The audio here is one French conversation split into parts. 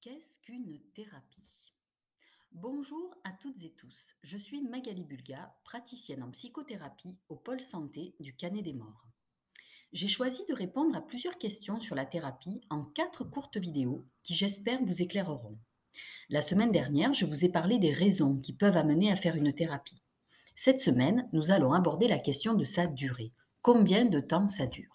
Qu'est-ce qu'une thérapie? Bonjour à toutes et tous, je suis Magali Bulga, praticienne en psychothérapie au pôle santé du Canet des Morts. J'ai choisi de répondre à plusieurs questions sur la thérapie en 4 courtes vidéos qui j'espère vous éclaireront. La semaine dernière, je vous ai parlé des raisons qui peuvent amener à faire une thérapie. Cette semaine, nous allons aborder la question de sa durée. Combien de temps ça dure?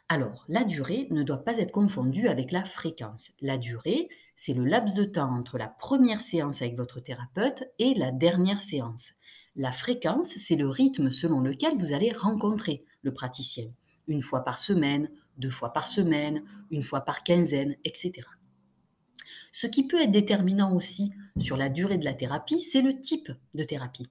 Alors, la durée ne doit pas être confondue avec la fréquence. La durée, c'est le laps de temps entre la première séance avec votre thérapeute et la dernière séance. La fréquence, c'est le rythme selon lequel vous allez rencontrer le praticien. Une fois par semaine, 2 fois par semaine, une fois par quinzaine, etc. Ce qui peut être déterminant aussi sur la durée de la thérapie, c'est le type de thérapie.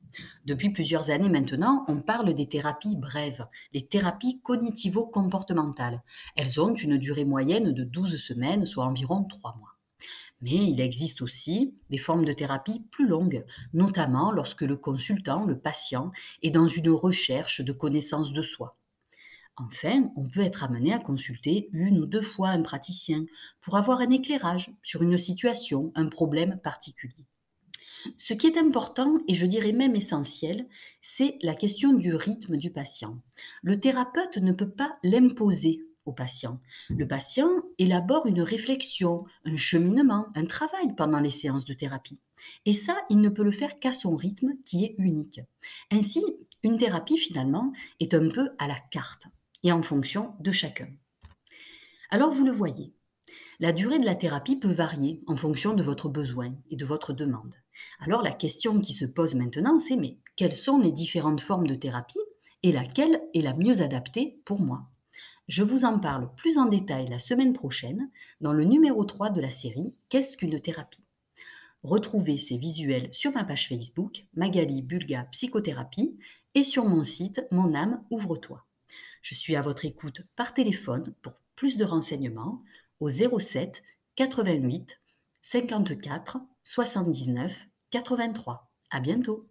Depuis plusieurs années maintenant, on parle des thérapies brèves, les thérapies cognitivo-comportementales. Elles ont une durée moyenne de 12 semaines, soit environ 3 mois. Mais il existe aussi des formes de thérapie plus longues, notamment lorsque le consultant, le patient, est dans une recherche de connaissance de soi. Enfin, on peut être amené à consulter 1 ou 2 fois un praticien pour avoir un éclairage sur une situation, un problème particulier. Ce qui est important, et je dirais même essentiel, c'est la question du rythme du patient. Le thérapeute ne peut pas l'imposer au patient. Le patient élabore une réflexion, un cheminement, un travail pendant les séances de thérapie. Et ça, il ne peut le faire qu'à son rythme qui est unique. Ainsi, une thérapie finalement est un peu à la carte et en fonction de chacun. Alors vous le voyez, la durée de la thérapie peut varier en fonction de votre besoin et de votre demande. Alors la question qui se pose maintenant, c'est mais quelles sont les différentes formes de thérapie et laquelle est la mieux adaptée pour moi? Je vous en parle plus en détail la semaine prochaine dans le numéro 3 de la série Qu'est-ce qu'une thérapie? Retrouvez ces visuels sur ma page Facebook, Magali Bulga Psychothérapie, et sur mon site Mon âme ouvre-toi. Je suis à votre écoute par téléphone pour plus de renseignements au 07 88 54 79 83. À bientôt.